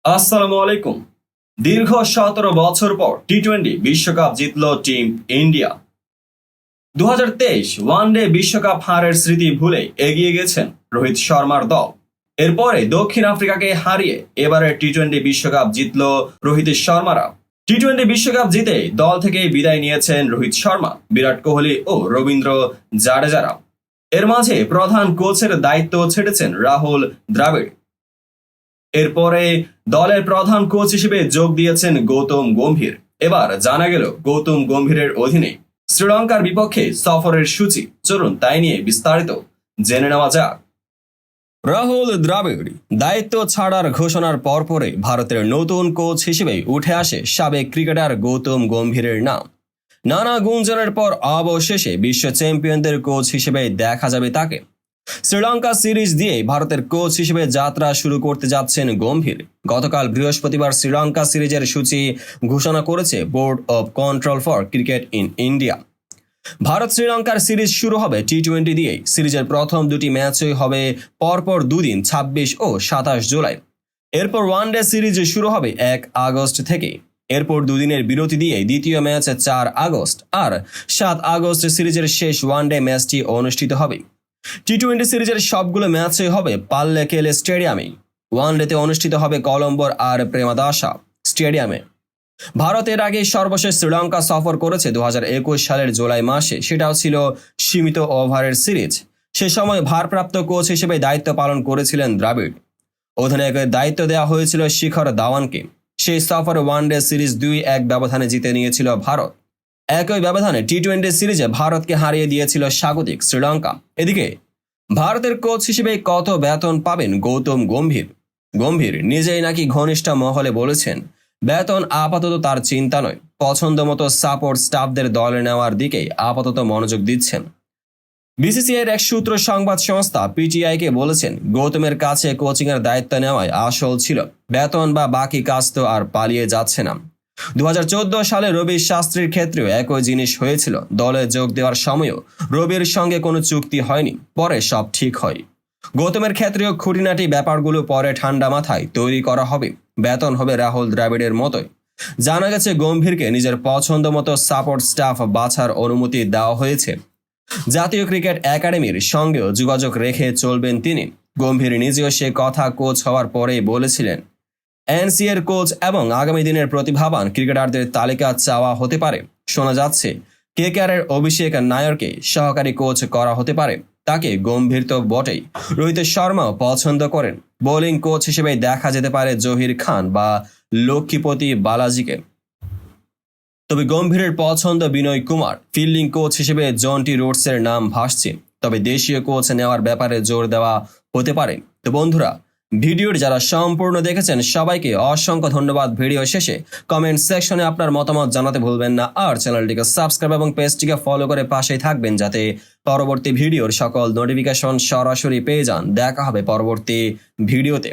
আসসালামু আলাইকুম। দীর্ঘ 17 বছর পর টি-20 বিশ্বকাপ জিতল টিম ইন্ডিয়া। 2023 ওয়ানডে বিশ্বকাপ হারের স্মৃতি ভুলে এগিয়ে গেছেন রোহিত শর্মার দল। এরপরে দক্ষিণ আফ্রিকাকে হারিয়ে এবারে টি-20 বিশ্বকাপ জিতল রোহিত শর্মারা। টি-20 বিশ্বকাপ জিতে দল থেকে বিদায় নিয়েছেন রোহিত শর্মা, বিরাট কোহলি ও রবীন্দ্র জাডেজারা। এর মাঝে প্রধান কোচের দায়িত্ব ছেড়েছেন রাহুল দ্রাবিড়। এরপরে দলের প্রধান কোচ হিসেবে যোগ দিয়েছেন গৌতম গম্ভীর। এবার জানা গেল গৌতম গম্ভীরের অধীনে শ্রীলঙ্কার বিপক্ষে সফরের সূচি। চলুন তাই নিয়ে বিস্তারিত জেনে নেওয়া যাক। রাহুল দ্রাবিড় দায়িত্ব ছাড়ার ঘোষণার পরপরে ভারতের নতুন কোচ হিসেবে উঠে আসে সাবেক ক্রিকেটার গৌতম গম্ভীরের নাম। নানা গুঞ্জনের পর অবশেষে বিশ্ব চ্যাম্পিয়নদের কোচ হিসেবে দেখা যাবে তাকে। শ্রীলঙ্কা সিরিজ দিয়ে ভারতের কোচ হিসেবে যাত্রা শুরু করতে যাচ্ছেন গম্ভীর। গতকাল বৃহস্পতিবার শ্রীলঙ্কা সিরিজের সূচি ঘোষণা করেছে board of control for cricket in India. Bharat শ্রীলঙ্কার সিরিজ শুরু হবে টি-20 দিয়েই। সিরিজের প্রথম দুটি ম্যাচই হবে পরপর দুদিন 26 ও 27 জুলাই। এরপর ওয়ানডে সিরিজ শুরু হবে 1 আগস্ট থেকে। এরপর দুদিনের বিরতি দিয়ে দ্বিতীয় ম্যাচ 4 আগস্ট আর 7 আগস্ট সিরিজের শেষ ওয়ানডে ম্যাচটি অনুষ্ঠিত হবে। টি-20 সিরিজের সবগুলো ম্যাচই হবে পাল্লেকেল স্টেডিয়ামে। ওয়ানডেতে অনুষ্ঠিত হবে কলম্বোর আর প্রেমাদাসা স্টেডিয়ামে। ভারতের আগে সর্বশেষ শ্রীলঙ্কা সফর করেছে 2021 সালের জুলাই মাসে। সেটাও ছিল সীমিত ওভারের সিরিজ। সে সময় ভারপ্রাপ্ত কোচ হিসেবে দায়িত্ব পালন করেছিলেন দ্রাবিড়। অধিনায়কের দায়িত্ব দেওয়া হয়েছিল শিখর ধাওয়ানকে। সেই সফরে ওয়ানডে সিরিজ 2-1 ব্যবধানে জিতে নিয়েছিল ভারত। একই ব্যবধানে টি-20 সিরিজে ভারতকে হারিয়ে দিয়েছিল স্বাগতিক শ্রীলঙ্কা। এদিকে ভারতের কোচ হিসেবে কত বেতন পাবেন গৌতম গম্ভীর? গম্ভীর নিজেই নাকি ঘনিষ্ঠ মহলে বলেছেন, বেতন আপাতত তার চিন্তা নয়, পছন্দ মতো সাপোর্ট স্টাফদের দলে নেওয়ার দিকেই আপাতত মনোযোগ দিচ্ছেন। বিসিসিআইয়ের এক সূত্র সংবাদ সংস্থা পিটিআইকে বলেছেন, গৌতমের কাছে কোচিংয়ের দায়িত্ব নেওয়ায় আসল ছিল, বেতন বা বাকি কাজ তো আর পালিয়ে যাচ্ছে না। 2014 সালে রবি শাস্ত্রীর ক্ষেত্রেও একই জিনিস হয়েছিল। দলে যোগ দেওয়ার সময়ও রবির সঙ্গে কোনো চুক্তি হয়নি, পরে সব ঠিক হয়। গৌতমের ক্ষেত্রেও খুঁটিনাটি ব্যাপারগুলো পরে ঠান্ডা মাথায় তৈরি করা হবে। বেতন হবে রাহুল দ্রাবিড়ের মতোই। জানা গেছে গম্ভীরকে নিজের পছন্দ মতো সাপোর্ট স্টাফ বাছার অনুমতি দেওয়া হয়েছে। জাতীয় ক্রিকেট একাডেমির সঙ্গেও যোগাযোগ রেখে চলবেন তিনি। গম্ভীর নিজেও সে কথা কোচ হওয়ার পরেই বলেছিলেন। এনসিএর কোচ এবং আগামী দিনের প্রতিভাবান ক্রিকেটারদের তালিকা চাওয়া হতে পারে। শোনা যাচ্ছে কেকেআরের অভিষেক নায়রকে সহকারী কোচ করা হতে পারে। তাকে গম্ভীর তো বটেই, রোহিত শর্মাও পছন্দ করেন। বোলিং কোচ হিসেবে দেখা যেতে পারে জহির খান বা লক্ষ্মীপতি বালাজিকে। তবে গম্ভীরের পছন্দ বিনয় কুমার। ফিল্ডিং কোচ হিসেবে জন্টি রোডসের নাম ভাসছে, তবে দেশীয় কোচ নেওয়ার ব্যাপারে জোর দেওয়া হতে পারে। তো বন্ধুরা, ভিডিওর যারা সম্পূর্ণ দেখেছেন সবাইকে অসংখ্য ধন্যবাদ। ভিডিও শেষে কমেন্ট সেকশনে আপনার মতামত জানাতে ভুলবেন না, আর চ্যানেলটিকে সাবস্ক্রাইব এবং পেজটিকে ফলো করে পাশেই থাকবেন যাতে পরবর্তী ভিডিওর সকল নোটিফিকেশন সরাসরি পেয়ে যান। দেখা হবে পরবর্তী ভিডিওতে।